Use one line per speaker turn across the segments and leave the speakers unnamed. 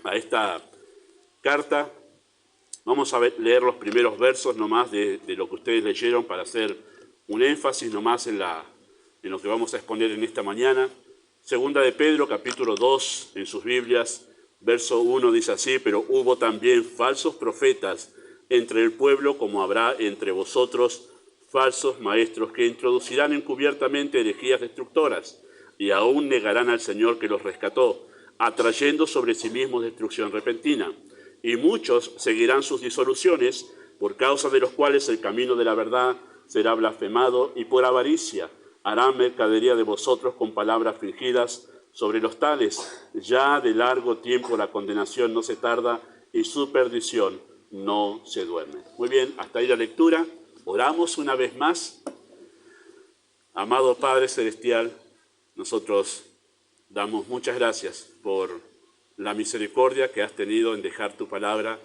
a esta carta. Vamos a leer los primeros versos nomás de lo que ustedes leyeron para hacer un énfasis nomás en lo que vamos a exponer en esta mañana. Segunda de Pedro, capítulo 2, en sus Biblias, verso 1 dice así: pero hubo también falsos profetas entre el pueblo, como habrá entre vosotros falsos maestros que introducirán encubiertamente herejías destructoras y aún negarán al Señor que los rescató, atrayendo sobre sí mismos destrucción repentina. Y muchos seguirán sus disoluciones, por causa de los cuales el camino de la verdad será blasfemado, y por avaricia harán mercadería de vosotros con palabras fingidas. Sobre los tales, ya de largo tiempo la condenación no se tarda y su perdición no se duerme. Muy bien, hasta ahí la lectura. Oramos una vez más. Amado Padre Celestial, nosotros damos muchas gracias por la misericordia que has tenido en dejar tu palabra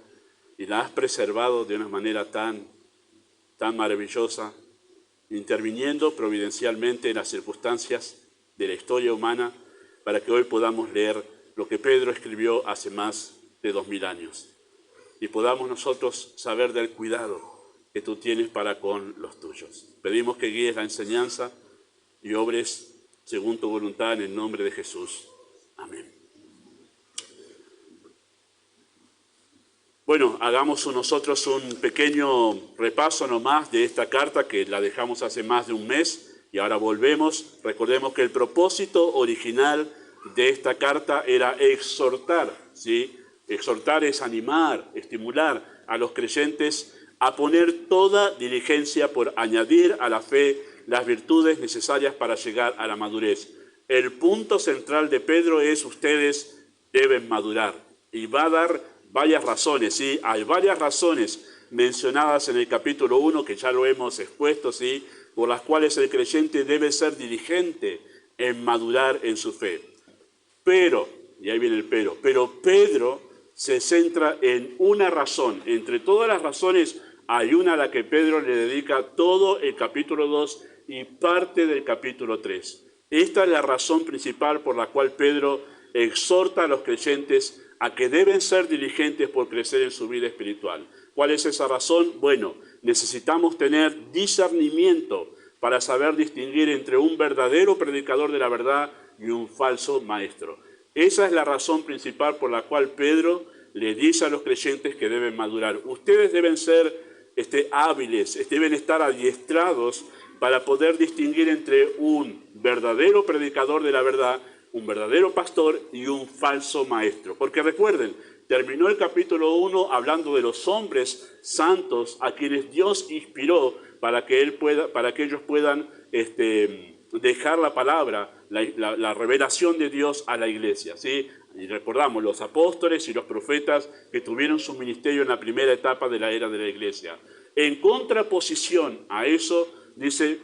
y la has preservado de una manera tan maravillosa, interviniendo providencialmente en las circunstancias de la historia humana para que hoy podamos leer lo que Pedro escribió hace más de 2000 años y podamos nosotros saber del cuidado que tú tienes para con los tuyos. Pedimos que guíes la enseñanza y obres según tu voluntad en el nombre de Jesús. Amén. Bueno, hagamos nosotros un pequeño repaso nomás de esta carta que la dejamos hace más de un mes y ahora volvemos. Recordemos que el propósito original de esta carta era exhortar, ¿sí? Exhortar es animar, estimular a los creyentes a poner toda diligencia por añadir a la fe las virtudes necesarias para llegar a la madurez. El punto central de Pedro es: ustedes deben madurar, y va a dar varias razones, ¿sí? Hay varias razones mencionadas en el capítulo 1, que ya lo hemos expuesto, ¿sí? Por las cuales el creyente debe ser diligente en madurar en su fe. Pero, y ahí viene el pero Pedro se centra en una razón. Entre todas las razones hay una a la que Pedro le dedica todo el capítulo 2 y parte del capítulo 3. Esta es la razón principal por la cual Pedro exhorta a los creyentes a que deben ser diligentes por crecer en su vida espiritual. ¿Cuál es esa razón? Bueno, necesitamos tener discernimiento para saber distinguir entre un verdadero predicador de la verdad y un falso maestro. Esa es la razón principal por la cual Pedro le dice a los creyentes que deben madurar. Ustedes deben ser hábiles, deben estar adiestrados para poder distinguir entre un verdadero predicador de la verdad, un verdadero pastor y un falso maestro. Porque recuerden, terminó el capítulo 1 hablando de los hombres santos a quienes Dios inspiró para que ellos puedan dejar la palabra, la revelación de Dios a la iglesia, ¿sí? Y recordamos los apóstoles y los profetas que tuvieron su ministerio en la primera etapa de la era de la iglesia. En contraposición a eso, dice: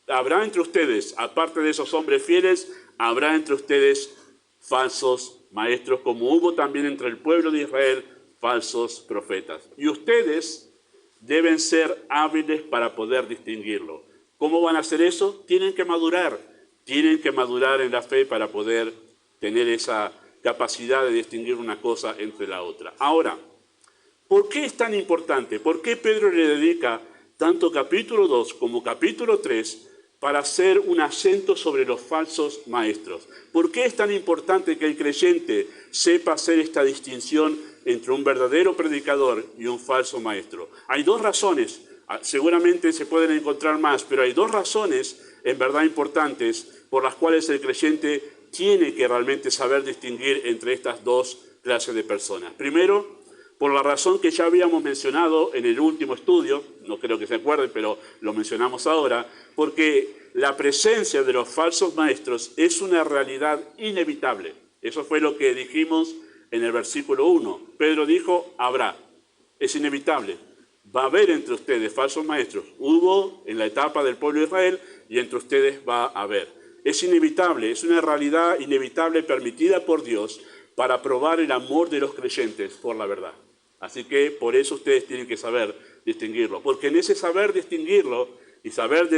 habrá entre ustedes, aparte de esos hombres fieles, habrá entre ustedes falsos maestros, como hubo también entre el pueblo de Israel falsos profetas. Y ustedes deben ser hábiles para poder distinguirlo. ¿Cómo van a hacer eso? Tienen que madurar en la fe para poder tener esa capacidad de distinguir una cosa entre la otra. Ahora, ¿por qué es tan importante? ¿Por qué Pedro le dedica tanto capítulo 2 como capítulo 3 para hacer un acento sobre los falsos maestros? ¿Por qué es tan importante que el creyente sepa hacer esta distinción entre un verdadero predicador y un falso maestro? Hay dos razones, seguramente se pueden encontrar más, pero hay dos razones en verdad importantes por las cuales el creyente tiene que realmente saber distinguir entre estas dos clases de personas. Primero, por la razón que ya habíamos mencionado en el último estudio, no creo que se acuerden, pero lo mencionamos ahora, porque la presencia de los falsos maestros es una realidad inevitable. Eso fue lo que dijimos en el versículo 1. Pedro dijo: habrá, es inevitable. Va a haber entre ustedes falsos maestros. Hubo en la etapa del pueblo de Israel y entre ustedes va a haber. Es inevitable, es una realidad inevitable permitida por Dios para probar el amor de los creyentes por la verdad. Así que por eso ustedes tienen que saber distinguirlo, porque en ese saber distinguirlo y saber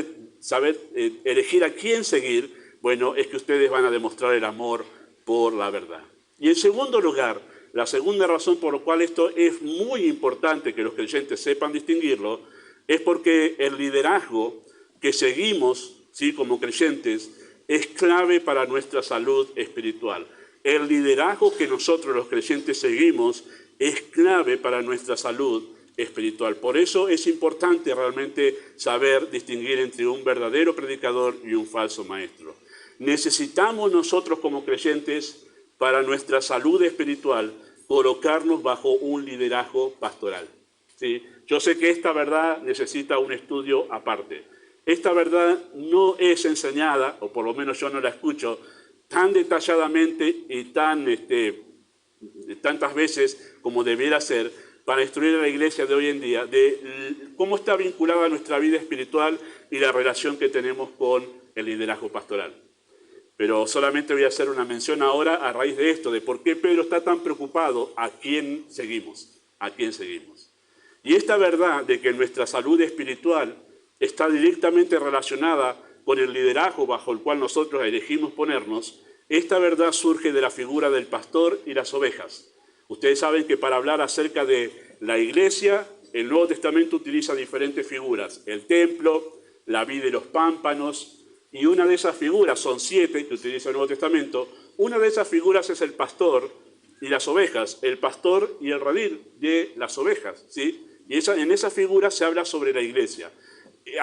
elegir a quién seguir, bueno, es que ustedes van a demostrar el amor por la verdad. Y en segundo lugar, La segunda razón por la cual esto es muy importante que los creyentes sepan distinguirlo es porque el liderazgo que seguimos, ¿sí?, como creyentes es clave para nuestra salud espiritual. El liderazgo que nosotros los creyentes seguimos es clave para nuestra salud espiritual. Por eso es importante realmente saber distinguir entre un verdadero predicador y un falso maestro. Necesitamos nosotros como creyentes, para nuestra salud espiritual, colocarnos bajo un liderazgo pastoral, ¿sí? Yo sé que esta verdad necesita un estudio aparte. Esta verdad no es enseñada, o por lo menos yo no la escucho, tan detalladamente y tantas veces como debiera ser para instruir a la iglesia de hoy en día de cómo está vinculada nuestra vida espiritual y la relación que tenemos con el liderazgo pastoral. Pero solamente voy a hacer una mención ahora a raíz de esto, de por qué Pedro está tan preocupado a quién seguimos, Y esta verdad de que nuestra salud espiritual está directamente relacionada con el liderazgo bajo el cual nosotros elegimos ponernos, esta verdad surge de la figura del pastor y las ovejas. Ustedes saben que para hablar acerca de la iglesia, el Nuevo Testamento utiliza diferentes figuras: el templo, la vid y los pámpanos, y una de esas figuras, son 7 que utiliza el Nuevo Testamento, una de esas figuras es el pastor y las ovejas, el pastor y el redil de las ovejas, ¿sí? Y en esa figura se habla sobre la iglesia.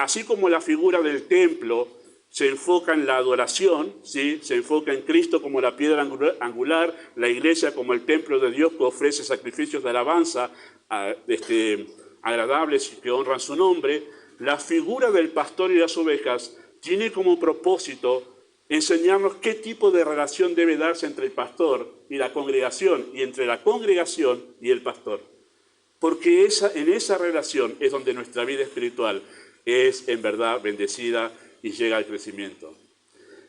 Así como la figura del templo se enfoca en la adoración, ¿sí?, se enfoca en Cristo como la piedra angular, la iglesia como el templo de Dios que ofrece sacrificios de alabanza agradables y que honran su nombre, la figura del pastor y las ovejas tiene como propósito enseñarnos qué tipo de relación debe darse entre el pastor y la congregación, y entre la congregación y el pastor. Porque en esa relación es donde nuestra vida espiritual es en verdad bendecida y llega al crecimiento.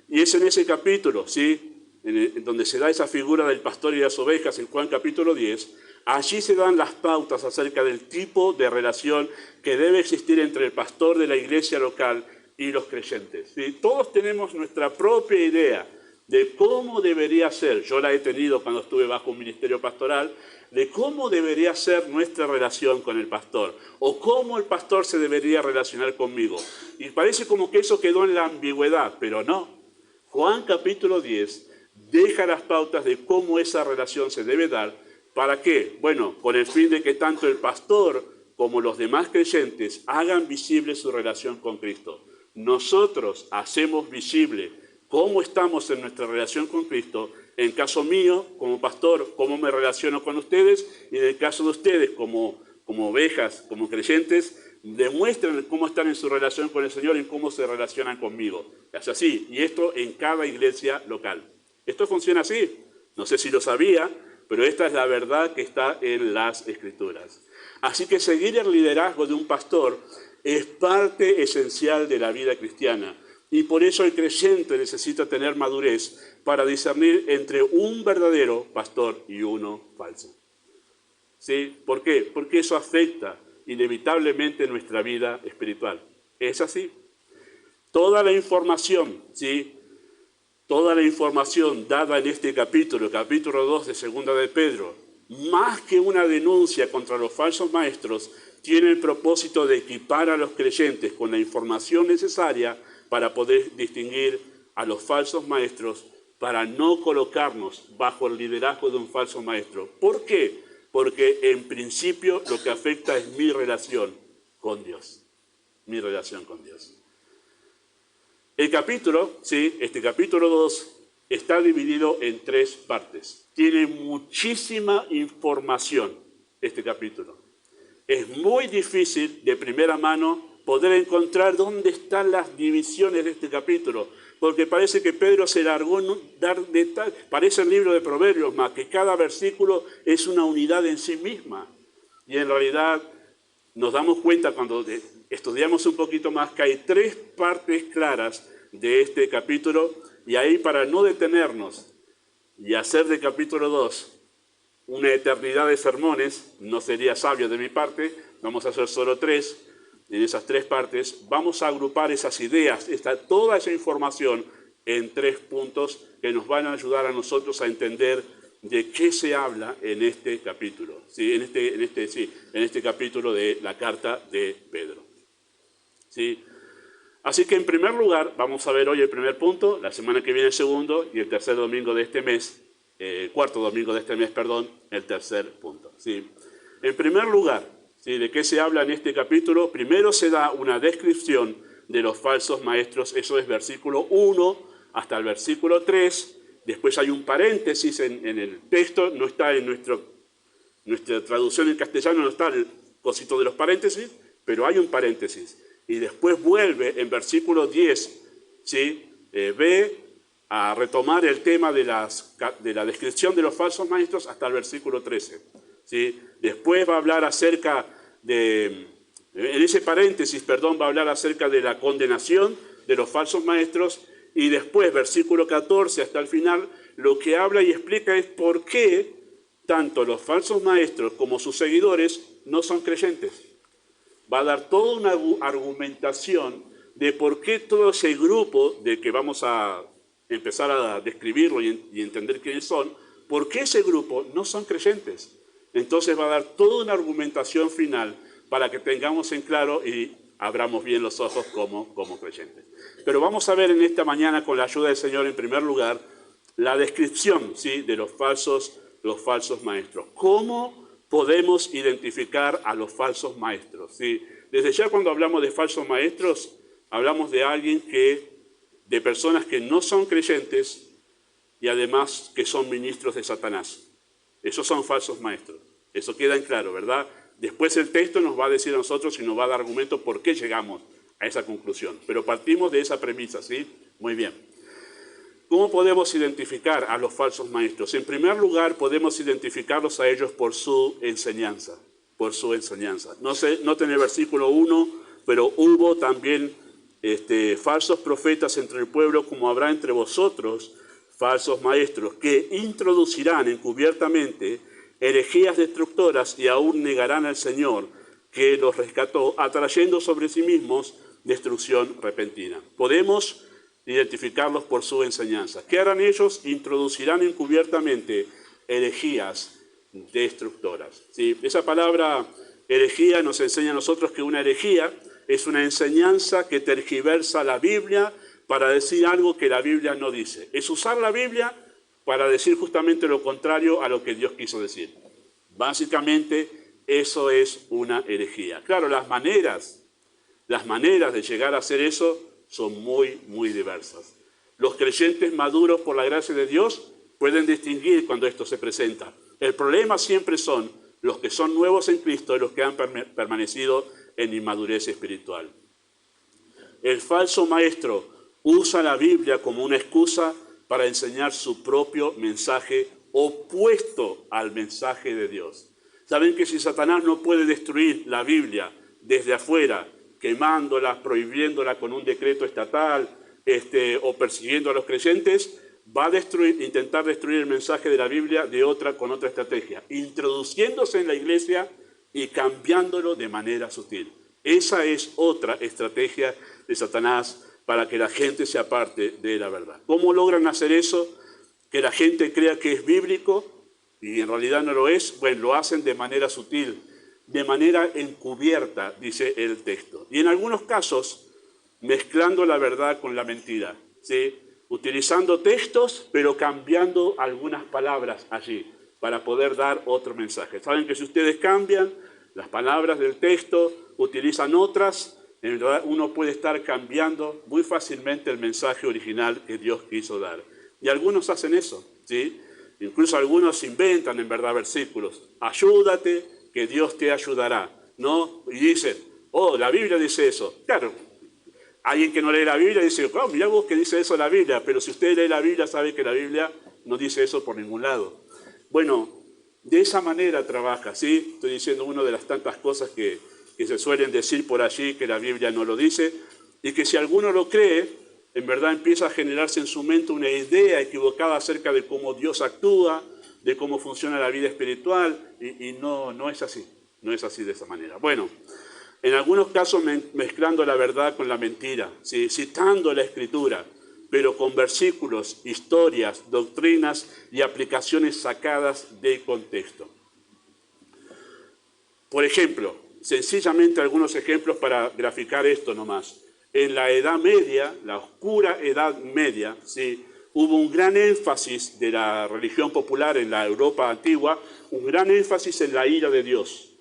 Y es en ese capítulo, ¿sí?, en donde se da esa figura del pastor y las ovejas, en Juan capítulo 10, allí se dan las pautas acerca del tipo de relación que debe existir entre el pastor de la iglesia local y los creyentes, ¿sí? Todos tenemos nuestra propia idea de cómo debería ser, yo la he tenido cuando estuve bajo un ministerio pastoral, de cómo debería ser nuestra relación con el pastor, o cómo el pastor se debería relacionar conmigo. Y parece como que eso quedó en la ambigüedad, pero no. Juan capítulo 10 deja las pautas de cómo esa relación se debe dar. ¿Para qué? Bueno, con el fin de que tanto el pastor como los demás creyentes hagan visible su relación con Cristo. Nosotros hacemos visible cómo estamos en nuestra relación con Cristo, en caso mío, como pastor, cómo me relaciono con ustedes, y en el caso de ustedes, como ovejas, como creyentes, demuestran cómo están en su relación con el Señor y cómo se relacionan conmigo. Es así, y esto en cada iglesia local. Esto funciona así. No sé si lo sabía, pero esta es la verdad que está en las Escrituras. Así que seguir el liderazgo de un pastor es parte esencial de la vida cristiana, y por eso el creyente necesita tener madurez para discernir entre un verdadero pastor y uno falso. ¿Sí? ¿Por qué? Porque eso afecta inevitablemente nuestra vida espiritual. Es así. Toda la información, ¿sí?, toda la información dada en este capítulo 2 de Segunda de Pedro, más que una denuncia contra los falsos maestros, tiene el propósito de equipar a los creyentes con la información necesaria para poder distinguir a los falsos maestros, para no colocarnos bajo el liderazgo de un falso maestro. ¿Por qué? Porque en principio lo que afecta es mi relación con Dios. Mi relación con Dios. El capítulo, ¿sí?, este capítulo 2, está dividido en 3 partes. Tiene muchísima información este capítulo. Es muy difícil de primera mano poder encontrar dónde están las divisiones de este capítulo, porque parece que Pedro se largó en dar detalles. Parece el libro de Proverbios, más que cada versículo es una unidad en sí misma. Y en realidad nos damos cuenta cuando estudiamos un poquito más que hay 3 partes claras de este capítulo, y ahí, para no detenernos y hacer de capítulo 2 una eternidad de sermones, no sería sabio de mi parte, vamos a hacer solo 3. En esas 3 partes vamos a agrupar esas ideas, toda esa información en 3 puntos que nos van a ayudar a nosotros a entender de qué se habla en este capítulo, ¿sí? En este capítulo de la carta de Pedro, ¿sí? Así que en primer lugar, vamos a ver hoy el primer punto, la semana que viene el segundo y el tercer domingo de este mes, cuarto domingo de este mes, perdón, el tercer punto, ¿sí? En primer lugar, ¿sí? ¿De qué se habla en este capítulo? Primero se da una descripción de los falsos maestros, eso es versículo 1 hasta el versículo 3, después hay un paréntesis en el texto, no está en nuestra traducción en castellano, no está el cosito de los paréntesis, pero hay un paréntesis. Y después vuelve en versículo 10, ¿sí? Ve a retomar el tema de la descripción de los falsos maestros hasta el versículo 13, ¿sí? Después va a hablar acerca en ese paréntesis, perdón, va a hablar acerca de la condenación de los falsos maestros, y después, versículo 14 hasta el final, lo que habla y explica es por qué tanto los falsos maestros como sus seguidores no son creyentes. Va a dar toda una argumentación de por qué todo ese grupo, de que vamos a empezar a describirlo y entender quiénes son, por qué ese grupo no son creyentes. Entonces va a dar toda una argumentación final para que tengamos en claro y abramos bien los ojos como creyentes. Pero vamos a ver en esta mañana, con la ayuda del Señor, en primer lugar, la descripción, ¿sí?, de los falsos maestros. ¿Cómo podemos identificar a los falsos maestros? ¿Sí? Desde ya, cuando hablamos de falsos maestros, hablamos de personas que no son creyentes y además que son ministros de Satanás. Esos son falsos maestros. Eso queda en claro, ¿verdad? Después el texto nos va a decir a nosotros y nos va a dar argumentos por qué llegamos a esa conclusión. Pero partimos de esa premisa, ¿sí? Muy bien. ¿Cómo podemos identificar a los falsos maestros? En primer lugar, podemos identificarlos a ellos por su enseñanza. Por su enseñanza. Noten el versículo 1, pero hubo también falsos profetas entre el pueblo, como habrá entre vosotros falsos maestros, que introducirán encubiertamente herejías destructoras y aún negarán al Señor que los rescató, atrayendo sobre sí mismos destrucción repentina. Podemos identificarlos por su enseñanza. ¿Qué harán ellos? Introducirán encubiertamente herejías destructoras. ¿Sí? Esa palabra herejía nos enseña a nosotros que una herejía es una enseñanza que tergiversa la Biblia para decir algo que la Biblia no dice. Es usar la Biblia para decir justamente lo contrario a lo que Dios quiso decir. Básicamente, eso es una herejía. Claro, las maneras de llegar a hacer eso son muy, muy diversas. Los creyentes maduros por la gracia de Dios pueden distinguir cuando esto se presenta. El problema siempre son los que son nuevos en Cristo y los que han permanecido en inmadurez espiritual. El falso maestro usa la Biblia como una excusa para enseñar su propio mensaje opuesto al mensaje de Dios. Saben que si Satanás no puede destruir la Biblia desde afuera, quemándola, prohibiéndola con un decreto estatal o persiguiendo a los creyentes, va a intentar destruir el mensaje de la Biblia con otra estrategia, introduciéndose en la iglesia y cambiándolo de manera sutil. Esa es otra estrategia de Satanás para que la gente se aparte de la verdad. ¿Cómo logran hacer eso? Que la gente crea que es bíblico y en realidad no lo es. Bueno, lo hacen de manera sutil, de manera encubierta, dice el texto. Y en algunos casos, mezclando la verdad con la mentira, ¿sí? Utilizando textos, pero cambiando algunas palabras allí, para poder dar otro mensaje. Saben que si ustedes cambian las palabras del texto, utilizan otras, en verdad uno puede estar cambiando muy fácilmente el mensaje original que Dios quiso dar. Y algunos hacen eso, ¿sí? Incluso algunos inventan en verdad versículos. Ayúdate, que Dios te ayudará, ¿no? Y dicen, oh, la Biblia dice eso. Claro, alguien que no lee la Biblia dice, oh, mirá vos que dice eso la Biblia, pero si usted lee la Biblia sabe que la Biblia no dice eso por ningún lado. Bueno, de esa manera trabaja, ¿sí? Estoy diciendo una de las tantas cosas que se suelen decir por allí, que la Biblia no lo dice, y que si alguno lo cree, en verdad empieza a generarse en su mente una idea equivocada acerca de cómo Dios actúa, de cómo funciona la vida espiritual, y no es así, no es así de esa manera. Bueno, en algunos casos mezclando la verdad con la mentira, ¿sí? Citando la Escritura, pero con versículos, historias, doctrinas y aplicaciones sacadas de contexto. Por ejemplo, sencillamente algunos ejemplos para graficar esto nomás. En la Edad Media, la oscura Edad Media, ¿sí?, hubo un gran énfasis de la religión popular en la Europa antigua, un gran énfasis en la ira de Dios,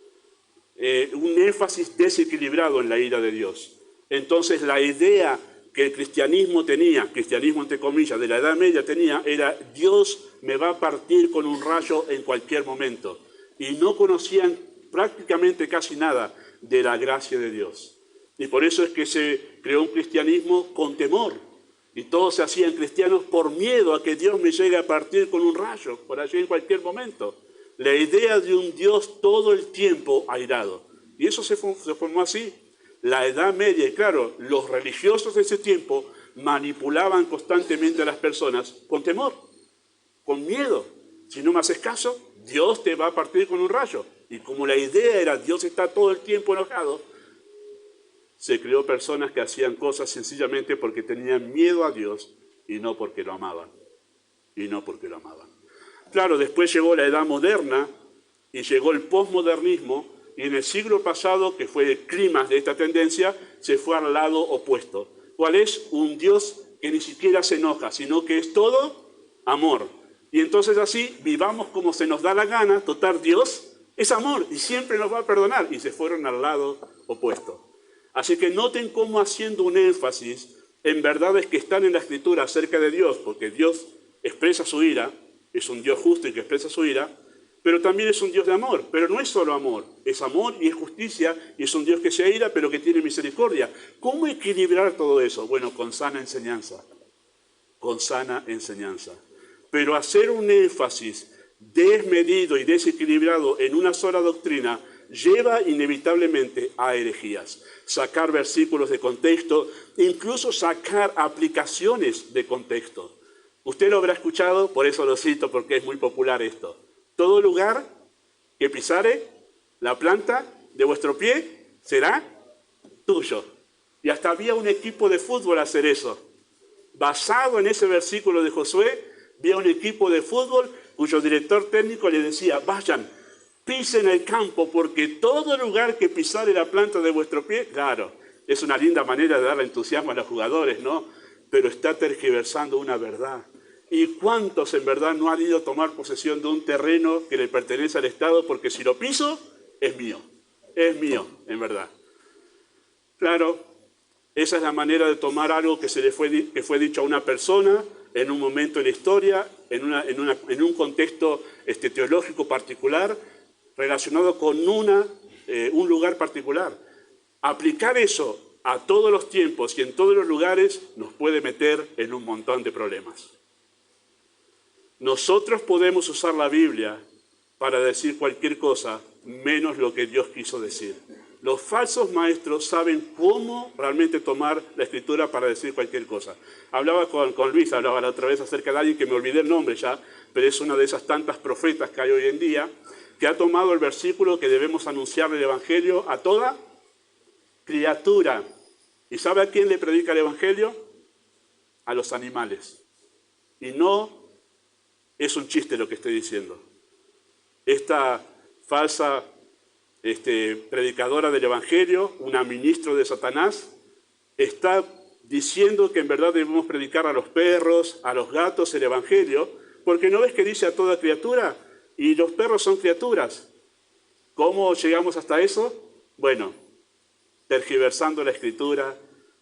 un énfasis desequilibrado en la ira de Dios. Entonces la idea que el cristianismo tenía, cristianismo entre comillas, de la Edad Media tenía, era Dios me va a partir con un rayo en cualquier momento. Y no conocían prácticamente casi nada de la gracia de Dios. Y por eso es que se creó un cristianismo con temor. Y todos se hacían cristianos por miedo a que Dios me llegue a partir con un rayo, por allí en cualquier momento. La idea de un Dios todo el tiempo airado. Y eso se formó así. La Edad Media, y claro, los religiosos de ese tiempo manipulaban constantemente a las personas con temor, con miedo. Si no me haces caso, Dios te va a partir con un rayo. Y como la idea era Dios está todo el tiempo enojado, se creó personas que hacían cosas sencillamente porque tenían miedo a Dios y no porque lo amaban. Claro, después llegó la Edad Moderna y llegó el posmodernismo, y en el siglo pasado, que fue el clímax de esta tendencia, se fue al lado opuesto. ¿Cuál es? Un Dios que ni siquiera se enoja, sino que es todo amor. Y entonces así, vivamos como se nos da la gana, total, Dios es amor y siempre nos va a perdonar. Y se fueron al lado opuesto. Así que noten cómo haciendo un énfasis en verdades que están en la Escritura acerca de Dios, porque Dios expresa su ira, es un Dios justo y que expresa su ira, pero también es un Dios de amor. Pero no es solo amor, es amor y es justicia, y es un Dios que se aira, pero que tiene misericordia. ¿Cómo equilibrar todo eso? Bueno, con sana enseñanza. Pero hacer un énfasis desmedido y desequilibrado en una sola doctrina lleva inevitablemente a herejías. Sacar versículos de contexto, incluso sacar aplicaciones de contexto. Usted lo habrá escuchado, por eso lo cito, porque es muy popular esto. Todo lugar que pisare la planta de vuestro pie será tuyo. Y hasta había un equipo de fútbol a hacer eso. Basado en ese versículo de Josué, había un equipo de fútbol cuyo director técnico le decía, vayan, pisen el campo, porque todo lugar que pisare la planta de vuestro pie, claro, es una linda manera de darle entusiasmo a los jugadores, ¿no? Pero está tergiversando una verdad. ¿Y cuántos en verdad no han ido a tomar posesión de un terreno que le pertenece al Estado? Porque si lo piso, es mío, en verdad. Claro, esa es la manera de tomar algo que fue dicho a una persona en un momento de la historia, en un contexto teológico particular, relacionado con un lugar particular. Aplicar eso a todos los tiempos y en todos los lugares nos puede meter en un montón de problemas. Nosotros podemos usar la Biblia para decir cualquier cosa, menos lo que Dios quiso decir. Los falsos maestros saben cómo realmente tomar la Escritura para decir cualquier cosa. Hablaba con Luis, hablaba la otra vez acerca de alguien que me olvidé el nombre ya, pero es una de esas tantas profetas que hay hoy en día, que ha tomado el versículo que debemos anunciar el Evangelio a toda criatura. ¿Y sabe a quién le predica el Evangelio? A los animales. Y no es un chiste lo que estoy diciendo. Esta falsa predicadora del Evangelio, una ministra de Satanás, está diciendo que en verdad debemos predicar a los perros, a los gatos el Evangelio, porque ¿no ves que dice a toda criatura? Y los perros son criaturas. ¿Cómo llegamos hasta eso? Bueno, tergiversando la Escritura,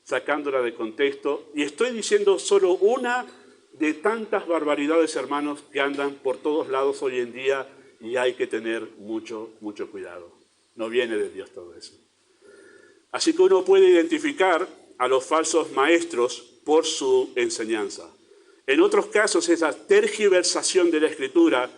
sacándola de contexto, y estoy diciendo solo una de tantas barbaridades, hermanos, que andan por todos lados hoy en día, y hay que tener mucho cuidado. No viene de Dios todo eso. Así que uno puede identificar a los falsos maestros por su enseñanza. En otros casos, esa tergiversación de la Escritura,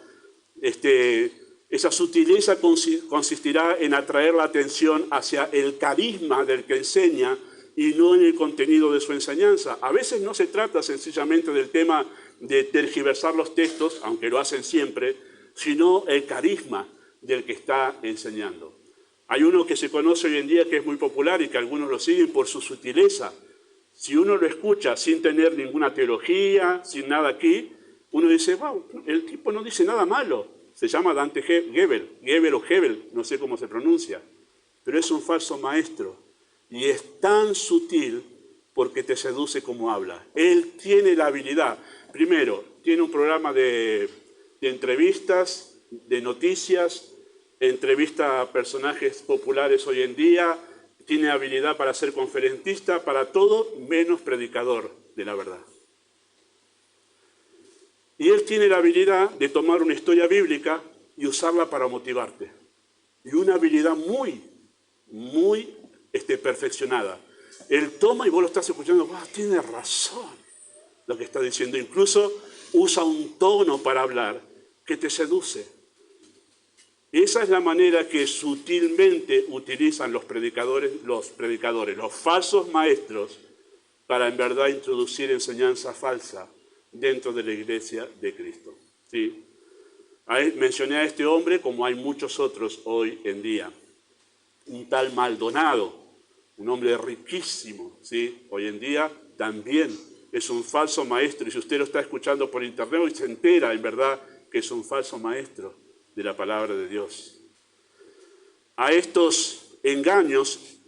esa sutileza consistirá en atraer la atención hacia el carisma del que enseña y no en el contenido de su enseñanza. A veces no se trata sencillamente del tema de tergiversar los textos, aunque lo hacen siempre, sino el carisma del que está enseñando. Hay uno que se conoce hoy en día que es muy popular y que algunos lo siguen por su sutileza. Si uno lo escucha sin tener ninguna teología, sin nada aquí, uno dice, wow, el tipo no dice nada malo. Se llama Dante Gebel o Hebel, no sé cómo se pronuncia, pero es un falso maestro. Y es tan sutil porque te seduce como habla. Él tiene la habilidad. Primero, tiene un programa de entrevistas, de noticias, entrevista a personajes populares hoy en día, tiene habilidad para ser conferencista, para todo menos predicador de la verdad. Y él tiene la habilidad de tomar una historia bíblica y usarla para motivarte. Y una habilidad muy perfeccionada. Él toma y vos lo estás escuchando, tiene razón lo que está diciendo. Incluso usa un tono para hablar que te seduce. Esa es la manera que sutilmente utilizan los predicadores, los falsos maestros, para en verdad introducir enseñanza falsa dentro de la iglesia de Cristo. ¿Sí? Mencioné a este hombre como hay muchos otros hoy en día. Un tal Maldonado, un hombre riquísimo, ¿sí? Hoy en día también es un falso maestro. Y si usted lo está escuchando por internet, hoy se entera en verdad que es un falso maestro de la palabra de Dios. A estos engaños,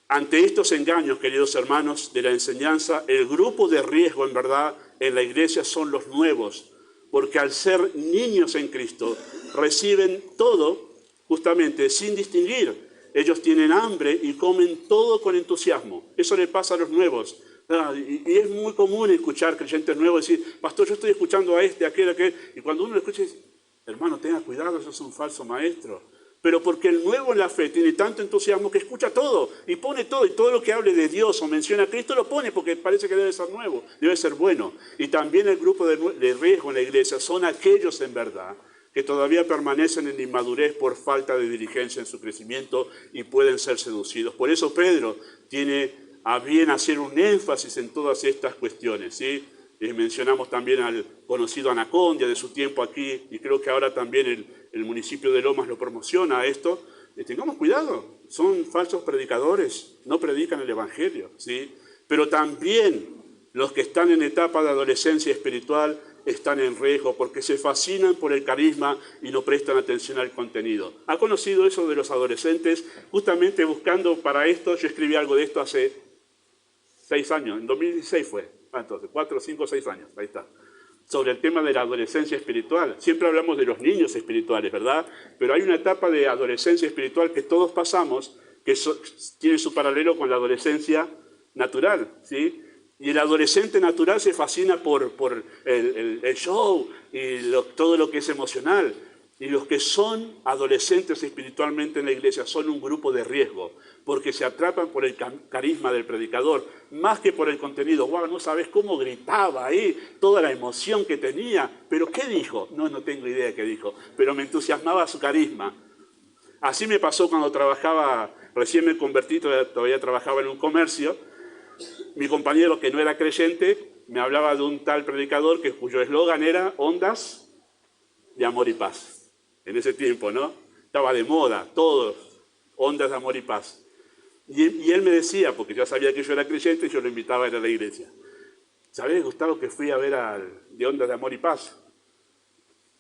ante estos engaños, queridos hermanos, de la enseñanza, el grupo de riesgo en verdad en la iglesia son los nuevos, porque al ser niños en Cristo reciben todo justamente sin distinguir. Ellos tienen hambre y comen todo con entusiasmo. Eso le pasa a los nuevos. Y es muy común escuchar creyentes nuevos decir, pastor, yo estoy escuchando a aquel. Y cuando uno lo escucha, dice, hermano, tenga cuidado, eso es un falso maestro. Pero porque el nuevo en la fe tiene tanto entusiasmo que escucha todo y pone todo. Y todo lo que hable de Dios o menciona a Cristo lo pone porque parece que debe ser nuevo, debe ser bueno. Y también el grupo de riesgo en la iglesia son aquellos en verdad que todavía permanecen en inmadurez por falta de diligencia en su crecimiento y pueden ser seducidos. Por eso Pedro tiene a bien hacer un énfasis en todas estas cuestiones, ¿sí? Mencionamos también al conocido Anacondia de su tiempo aquí, y creo que ahora también el municipio de Lomas lo promociona a esto. Tengamos cuidado, son falsos predicadores, no predican el Evangelio, ¿sí? Pero también los que están en etapa de adolescencia espiritual están en riesgo porque se fascinan por el carisma y no prestan atención al contenido. ¿Ha conocido eso de los adolescentes? Justamente buscando para esto, yo escribí algo de esto hace 6 años, en 2016 fue, entonces 4, 5, 6 años, ahí está, sobre el tema de la adolescencia espiritual. Siempre hablamos de los niños espirituales, ¿verdad? Pero hay una etapa de adolescencia espiritual que todos pasamos, que tiene su paralelo con la adolescencia natural, ¿sí? Y el adolescente natural se fascina por el show y todo lo que es emocional. Y los que son adolescentes espiritualmente en la iglesia son un grupo de riesgo, porque se atrapan por el carisma del predicador, más que por el contenido. Wow, no sabes cómo gritaba ahí, toda la emoción que tenía. ¿Pero qué dijo? No tengo idea qué dijo, pero me entusiasmaba su carisma. Así me pasó cuando trabajaba, recién me convertí, todavía trabajaba en un comercio. Mi compañero, que no era creyente, me hablaba de un tal predicador cuyo eslogan era ondas de amor y paz. En ese tiempo, ¿no? Estaba de moda, todos, ondas de amor y paz. Y él me decía, porque ya sabía que yo era creyente, y yo lo invitaba a ir a la iglesia. ¿Sabés, Gustavo, que fui a ver de ondas de amor y paz?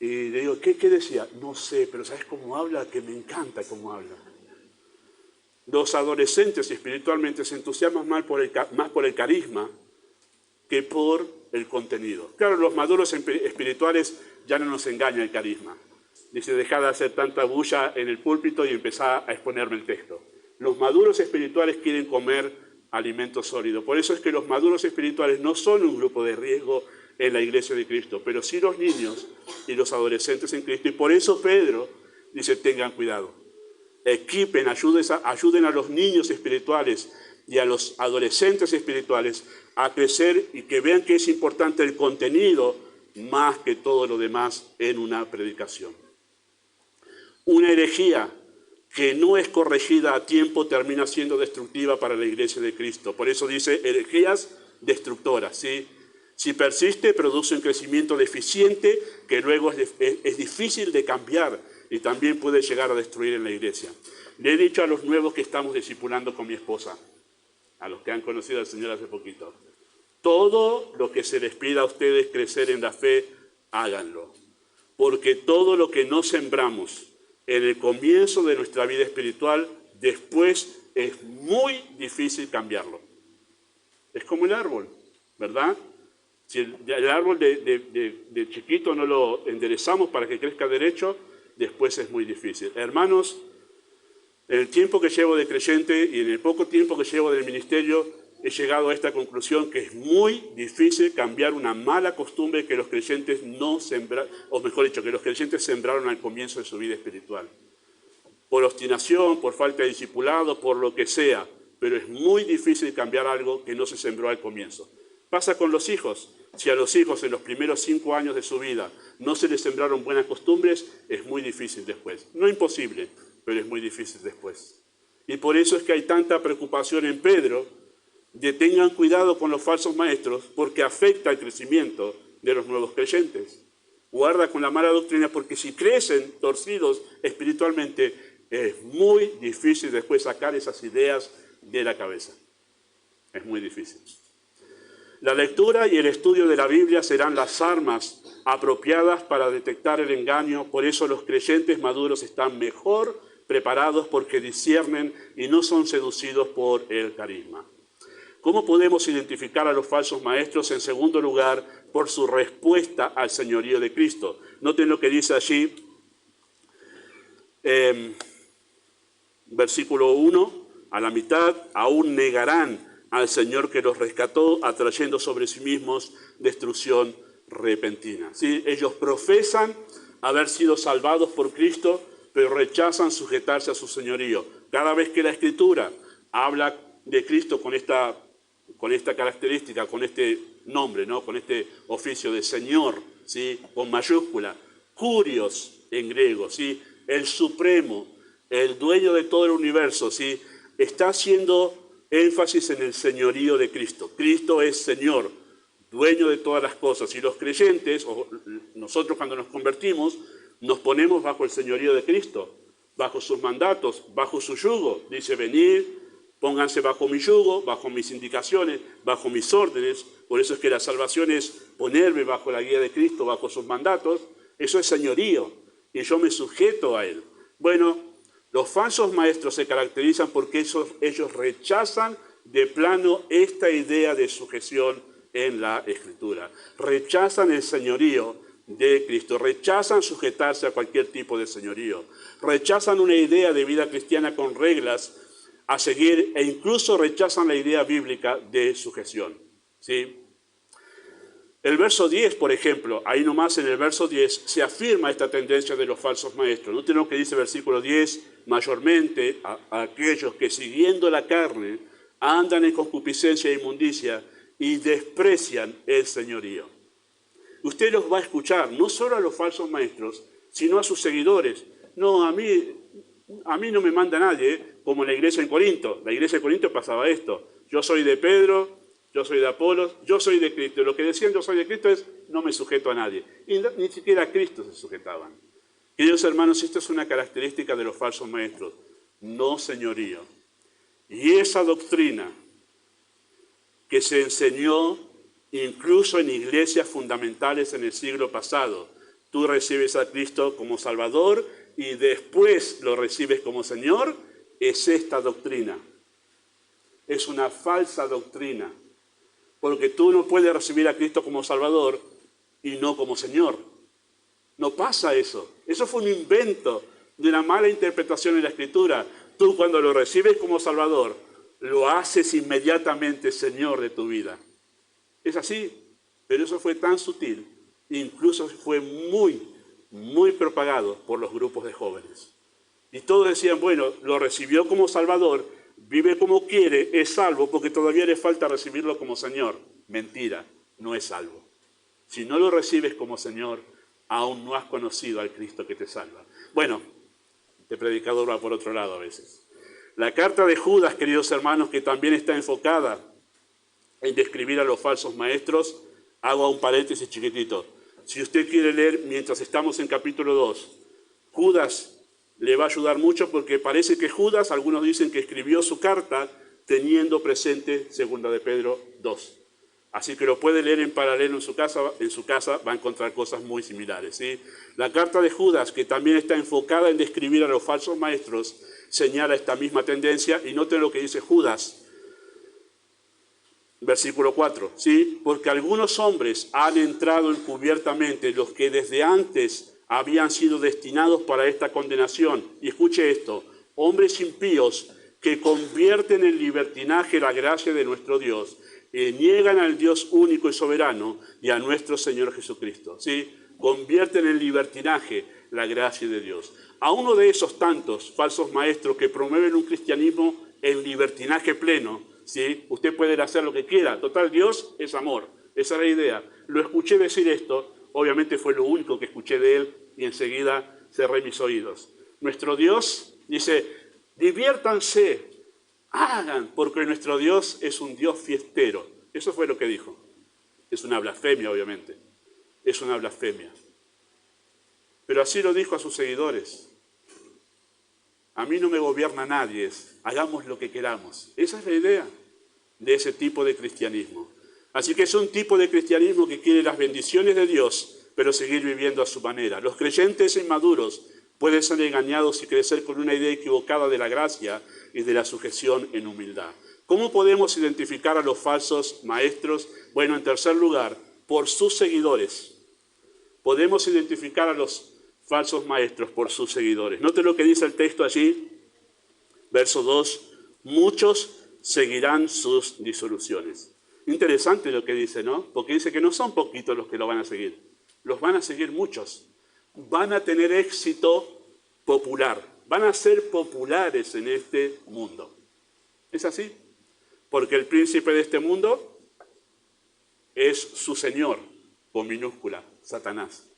Y le digo, ¿qué decía? No sé, pero ¿sabes cómo habla? Que me encanta cómo habla. Los adolescentes espiritualmente se entusiasman más por el carisma que por el contenido. Claro, los maduros espirituales ya no nos engaña el carisma. Dice, dejá de hacer tanta bulla en el púlpito y empezá a exponerme el texto. Los maduros espirituales quieren comer alimento sólido. Por eso es que los maduros espirituales no son un grupo de riesgo en la iglesia de Cristo, pero sí los niños y los adolescentes en Cristo. Y por eso Pedro dice, tengan cuidado. Equipen, ayuden a los niños espirituales y a los adolescentes espirituales a crecer y que vean que es importante el contenido más que todo lo demás en una predicación. Una herejía que no es corregida a tiempo termina siendo destructiva para la iglesia de Cristo. Por eso dice herejías destructoras, ¿sí? Si persiste, produce un crecimiento deficiente que luego es difícil de cambiar y también puede llegar a destruir en la iglesia. Le he dicho a los nuevos que estamos discipulando con mi esposa, a los que han conocido al Señor hace poquito. Todo lo que se les pida a ustedes crecer en la fe, háganlo. Porque todo lo que no sembramos en el comienzo de nuestra vida espiritual, después es muy difícil cambiarlo. Es como el árbol, ¿verdad? Si el árbol de chiquito no lo enderezamos para que crezca derecho, después es muy difícil. Hermanos, en el tiempo que llevo de creyente y en el poco tiempo que llevo del ministerio, he llegado a esta conclusión que es muy difícil cambiar una mala costumbre que los creyentes no sembraron, o mejor dicho, que los creyentes sembraron al comienzo de su vida espiritual. Por obstinación, por falta de discipulado, por lo que sea, pero es muy difícil cambiar algo que no se sembró al comienzo. Pasa con los hijos. Si a los hijos en los primeros 5 años de su vida no se les sembraron buenas costumbres, es muy difícil después. No imposible, pero es muy difícil después. Y por eso es que hay tanta preocupación en Pedro de tengan cuidado con los falsos maestros porque afecta el crecimiento de los nuevos creyentes. Guarda con la mala doctrina porque si crecen torcidos espiritualmente es muy difícil después sacar esas ideas de la cabeza. Es muy difícil. La lectura y el estudio de la Biblia serán las armas apropiadas para detectar el engaño. Por eso los creyentes maduros están mejor preparados porque disciernen y no son seducidos por el carisma. ¿Cómo podemos identificar a los falsos maestros? En segundo lugar, por su respuesta al señorío de Cristo. Noten lo que dice allí, versículo 1, a la mitad, aún negarán al Señor que los rescató, atrayendo sobre sí mismos destrucción repentina. ¿Sí? Ellos profesan haber sido salvados por Cristo, pero rechazan sujetarse a su señorío. Cada vez que la Escritura habla de Cristo con esta característica, con este nombre, ¿no? Con este oficio de Señor, ¿sí? Con mayúscula, Kurios en griego, ¿sí? El supremo, el dueño de todo el universo, ¿sí? Está haciendo énfasis en el señorío de Cristo. Cristo es Señor, dueño de todas las cosas. Y los creyentes, o nosotros cuando nos convertimos, nos ponemos bajo el señorío de Cristo, bajo sus mandatos, bajo su yugo. Dice, venid, pónganse bajo mi yugo, bajo mis indicaciones, bajo mis órdenes. Por eso es que la salvación es ponerme bajo la guía de Cristo, bajo sus mandatos. Eso es señorío, y yo me sujeto a Él. Bueno, los falsos maestros se caracterizan porque ellos rechazan de plano esta idea de sujeción en la Escritura. Rechazan el señorío de Cristo, rechazan sujetarse a cualquier tipo de señorío, rechazan una idea de vida cristiana con reglas a seguir e incluso rechazan la idea bíblica de sujeción. ¿Sí? El verso 10, por ejemplo, ahí nomás en el verso 10 se afirma esta tendencia de los falsos maestros. ¿No tienen lo que dice el versículo 10? Mayormente a aquellos que siguiendo la carne andan en concupiscencia e inmundicia y desprecian el señorío. Usted los va a escuchar, no solo a los falsos maestros, sino a sus seguidores. No, a mí no me manda nadie, como en la iglesia en Corinto. La iglesia en Corinto pasaba esto. Yo soy de Pedro, yo soy de Apolos, yo soy de Cristo. Lo que decían yo soy de Cristo es no me sujeto a nadie. Y ni siquiera a Cristo se sujetaban. Queridos hermanos, esto es una característica de los falsos maestros. No señorío. Y esa doctrina que se enseñó incluso en iglesias fundamentales en el siglo pasado. Tú recibes a Cristo como Salvador y después lo recibes como Señor. Es esta doctrina. Es una falsa doctrina. Porque tú no puedes recibir a Cristo como Salvador y no como Señor. No pasa eso. Eso fue un invento de una mala interpretación en la Escritura. Tú cuando lo recibes como Salvador, lo haces inmediatamente Señor de tu vida. Es así, pero eso fue tan sutil, incluso fue muy propagado por los grupos de jóvenes. Y todos decían, bueno, lo recibió como Salvador, vive como quiere, es salvo, porque todavía le falta recibirlo como Señor. Mentira, no es salvo. Si no lo recibes como Señor, aún no has conocido al Cristo que te salva. Bueno, este predicador va por otro lado a veces. La carta de Judas, queridos hermanos, que también está enfocada en describir a los falsos maestros, hago un paréntesis chiquitito. Si usted quiere leer, mientras estamos en capítulo 2, Judas le va a ayudar mucho porque parece que Judas, algunos dicen que escribió su carta teniendo presente 2 de Pedro 2. Así que lo puede leer en paralelo en su casa va a encontrar cosas muy similares, ¿sí? La carta de Judas, que también está enfocada en describir a los falsos maestros, señala esta misma tendencia, y noten lo que dice Judas, versículo 4, ¿sí? Porque algunos hombres han entrado encubiertamente, los que desde antes habían sido destinados para esta condenación. Y escuche esto, hombres impíos que convierten en libertinaje la gracia de nuestro Dios, niegan al Dios único y soberano y a nuestro Señor Jesucristo, ¿sí? Convierten en libertinaje la gracia de Dios. A uno de esos tantos falsos maestros que promueven un cristianismo en libertinaje pleno, ¿sí? Usted puede hacer lo que quiera, total, Dios es amor, esa es la idea. Lo escuché decir esto, obviamente fue lo único que escuché de él y enseguida cerré mis oídos. Nuestro Dios dice, diviértanse, hagan, porque nuestro Dios es un Dios fiestero. Eso fue lo que dijo. Es una blasfemia, obviamente. Es una blasfemia. Pero así lo dijo a sus seguidores. A mí no me gobierna nadie, hagamos lo que queramos. Esa es la idea de ese tipo de cristianismo. Así que es un tipo de cristianismo que quiere las bendiciones de Dios, pero seguir viviendo a su manera. Los creyentes inmaduros pueden ser engañados y crecer con una idea equivocada de la gracia y de la sujeción en humildad. ¿Cómo podemos identificar a los falsos maestros? Bueno, en tercer lugar, por sus seguidores. Podemos identificar a los falsos maestros por sus seguidores. Note lo que dice el texto allí, verso 2, muchos seguirán sus disoluciones. Interesante lo que dice, ¿no? Porque dice que no son poquitos los que lo van a seguir, los van a seguir muchos. Van a tener éxito popular, van a ser populares en este mundo. ¿Es así? Porque el príncipe de este mundo es su señor, con minúscula, Satanás.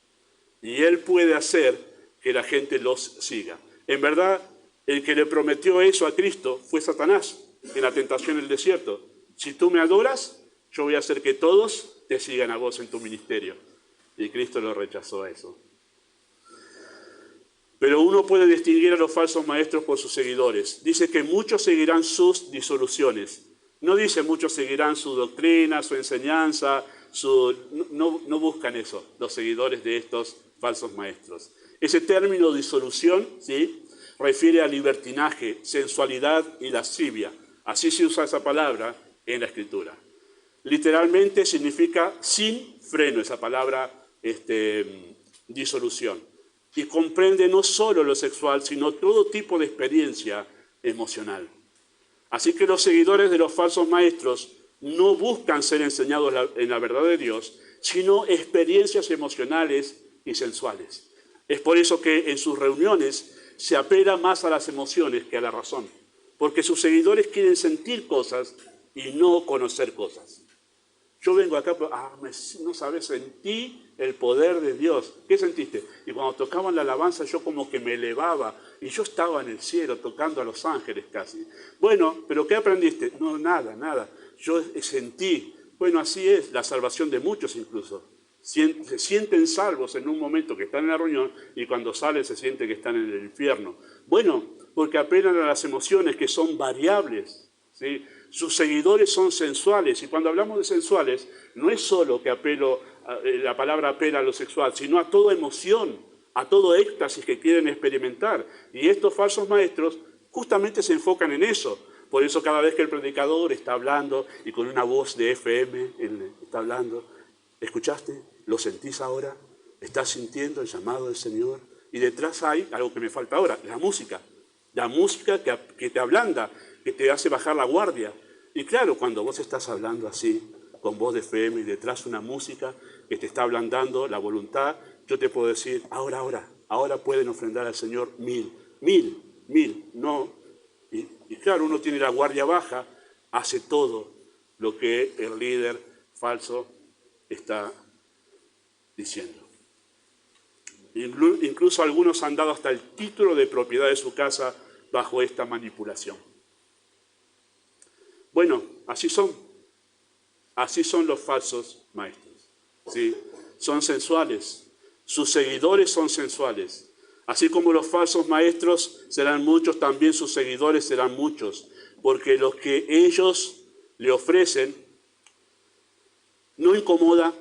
Y él puede hacer que la gente los siga. En verdad, el que le prometió eso a Cristo fue Satanás en la tentación en el desierto. Si tú me adoras, yo voy a hacer que todos te sigan a vos en tu ministerio. Y Cristo lo rechazó a eso. Pero uno puede distinguir a los falsos maestros por sus seguidores. Dice que muchos seguirán sus disoluciones. No dice muchos seguirán su doctrina, su enseñanza, no buscan eso, los seguidores de estos falsos maestros. Ese término disolución, ¿sí?, refiere a libertinaje, sensualidad y lascivia. Así se usa esa palabra en la Escritura. Literalmente significa sin freno, esa palabra disolución. Y comprende no solo lo sexual, sino todo tipo de experiencia emocional. Así que los seguidores de los falsos maestros no buscan ser enseñados en la verdad de Dios, sino experiencias emocionales y sensuales. Es por eso que en sus reuniones se apela más a las emociones que a la razón, porque sus seguidores quieren sentir cosas y no conocer cosas. Yo vengo acá, no sabes, sentí el poder de Dios. ¿Qué sentiste? Y cuando tocaban la alabanza yo como que me elevaba y yo estaba en el cielo tocando a los ángeles casi. Bueno, ¿pero qué aprendiste? No, nada. Yo sentí. Bueno, así es la salvación de muchos incluso. Se sienten salvos en un momento que están en la reunión y cuando salen se siente que están en el infierno. Bueno, porque apelan a las emociones que son variables, ¿sí? Sus seguidores son sensuales, y cuando hablamos de sensuales, no es solo que la palabra apela a lo sexual, sino a toda emoción, a todo éxtasis que quieren experimentar. Y estos falsos maestros justamente se enfocan en eso. Por eso cada vez que el predicador está hablando y con una voz de FM está hablando, ¿escuchaste? ¿Lo sentís ahora? ¿Estás sintiendo el llamado del Señor? Y detrás hay algo que me falta ahora, la música. La música que te ablanda, que te hace bajar la guardia. Y claro, cuando vos estás hablando así, con voz de FM y detrás una música que te está ablandando la voluntad, yo te puedo decir, ahora pueden ofrendar al Señor 1000, no. Y claro, uno tiene la guardia baja, hace todo lo que el líder falso está diciendo. Incluso algunos han dado hasta el título de propiedad de su casa bajo esta manipulación. Bueno, así son los falsos maestros, ¿sí? Son sensuales, sus seguidores son sensuales. Así como los falsos maestros serán muchos, también sus seguidores serán muchos. porque lo que ellos le ofrecen no incomoda,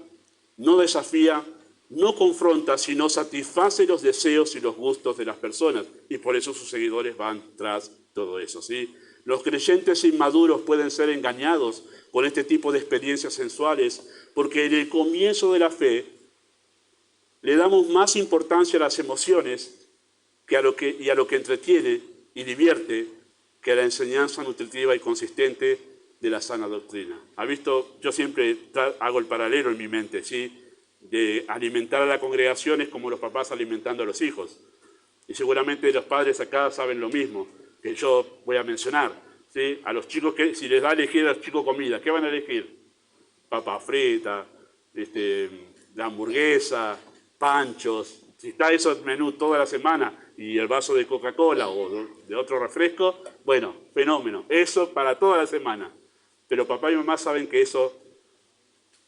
no desafía, no confronta, sino satisface los deseos y los gustos de las personas. Y por eso sus seguidores van tras todo eso, ¿sí? Los creyentes inmaduros pueden ser engañados con este tipo de experiencias sensuales, porque en el comienzo de la fe le damos más importancia a las emociones y a lo que entretiene y divierte que a la enseñanza nutritiva y consistente de la sana doctrina. ¿Ha visto? Yo siempre hago el paralelo en mi mente, ¿sí? De alimentar a la congregación es como los papás alimentando a los hijos. Y seguramente los padres acá saben lo mismo que yo voy a mencionar, ¿sí? A los chicos, que si les da a elegir a los chicos comida, ¿qué van a elegir? Papa frita, la hamburguesa, panchos. Si está eso en menú toda la semana y el vaso de Coca-Cola o de otro refresco, bueno, fenómeno. Eso para toda la semana. Pero papá y mamá saben que eso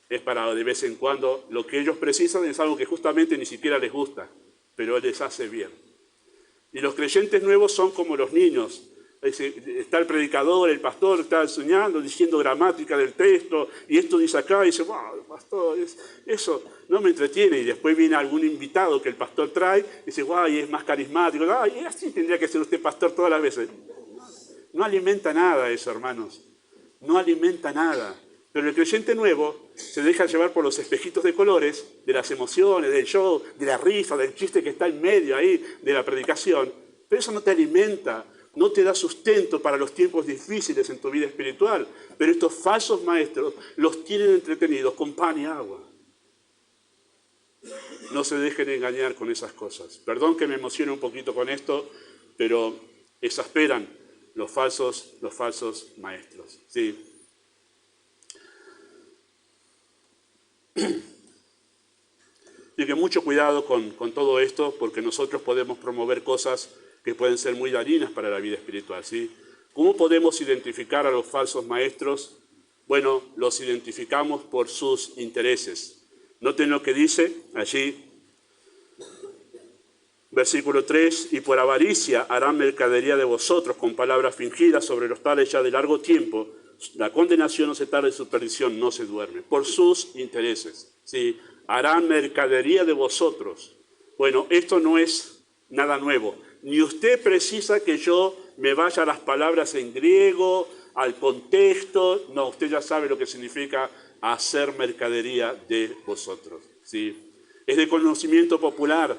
es para de vez en cuando. Lo que ellos precisan es algo que justamente ni siquiera les gusta, pero les hace bien. Y los creyentes nuevos son como los niños. Está el predicador, el pastor, está enseñando, diciendo gramática del texto, y esto dice acá, y dice, wow, pastor, eso no me entretiene. Y después viene algún invitado que el pastor trae, y dice, wow, y es más carismático. Y así tendría que ser usted pastor todas las veces. No alimenta nada eso, hermanos. No alimenta nada. Pero el creyente nuevo se deja llevar por los espejitos de colores, de las emociones, del show, de la risa, del chiste que está en medio ahí, de la predicación. Pero eso no te alimenta, no te da sustento para los tiempos difíciles en tu vida espiritual. Pero estos falsos maestros los tienen entretenidos con pan y agua. No se dejen engañar con esas cosas. Perdón que me emocione un poquito con esto, pero exasperan los falsos maestros, ¿sí? Así que mucho cuidado con todo esto, porque nosotros podemos promover cosas que pueden ser muy dañinas para la vida espiritual, ¿sí? ¿Cómo podemos identificar a los falsos maestros? Bueno, los identificamos por sus intereses. Noten lo que dice allí, versículo 3, y por avaricia harán mercadería de vosotros con palabras fingidas sobre los tales ya de largo tiempo. La condenación no se tarda y su perdición no se duerme. Por sus intereses, ¿sí? Harán mercadería de vosotros. Bueno, esto no es nada nuevo. Ni usted precisa que yo me vaya a las palabras en griego, al contexto. No, usted ya sabe lo que significa hacer mercadería de vosotros, ¿sí? Es de conocimiento popular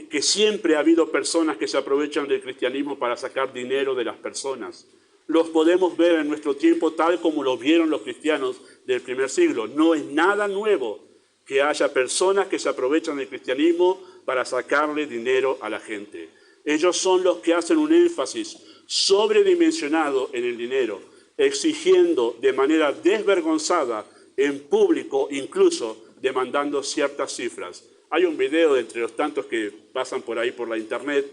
que siempre ha habido personas que se aprovechan del cristianismo para sacar dinero de las personas. Los podemos ver en nuestro tiempo tal como lo vieron los cristianos del primer siglo. No es nada nuevo que haya personas que se aprovechan del cristianismo para sacarle dinero a la gente. Ellos son los que hacen un énfasis sobredimensionado en el dinero, exigiendo de manera desvergonzada en público, incluso demandando ciertas cifras. Hay un video de entre los tantos que pasan por ahí por la internet,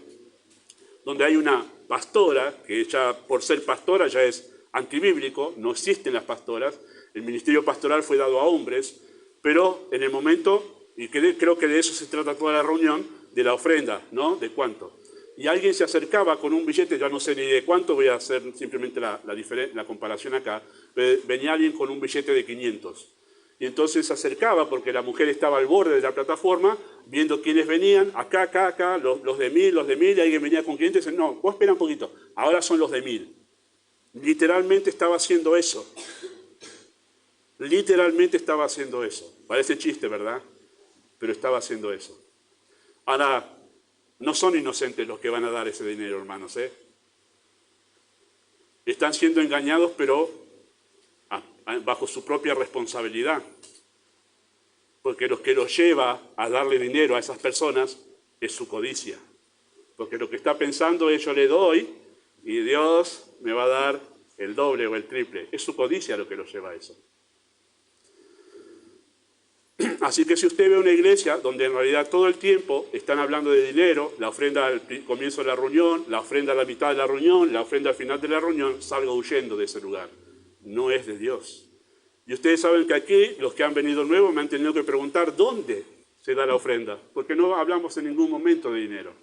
donde hay una pastora, que ya por ser pastora ya es antibíblico, no existen las pastoras, el ministerio pastoral fue dado a hombres, pero en el momento, y creo que de eso se trata toda la reunión, de la ofrenda, ¿no? ¿De cuánto? Y alguien se acercaba con un billete, ya no sé ni de cuánto, voy a hacer simplemente la comparación acá, venía alguien con un billete de 500. Y entonces se acercaba, porque la mujer estaba al borde de la plataforma, viendo quiénes venían, acá, los de 1000, y alguien venía con 500 y dice, no, vos espera un poquito, ahora son los de 1000. Literalmente estaba haciendo eso. Literalmente estaba haciendo eso. Parece chiste, ¿verdad? Pero estaba haciendo eso. Ahora, no son inocentes los que van a dar ese dinero, hermanos, ¿eh? Están siendo engañados, pero bajo su propia responsabilidad. Porque lo que los lleva a darle dinero a esas personas es su codicia. Porque lo que está pensando es, yo le doy y Dios me va a dar el doble o el triple. Es su codicia lo que los lleva a eso. Así que si usted ve una iglesia donde en realidad todo el tiempo están hablando de dinero, la ofrenda al comienzo de la reunión, la ofrenda a la mitad de la reunión, la ofrenda al final de la reunión, salga huyendo de ese lugar. No es de Dios. Y ustedes saben que aquí, los que han venido nuevos me han tenido que preguntar dónde se da la ofrenda, porque no hablamos en ningún momento de dinero.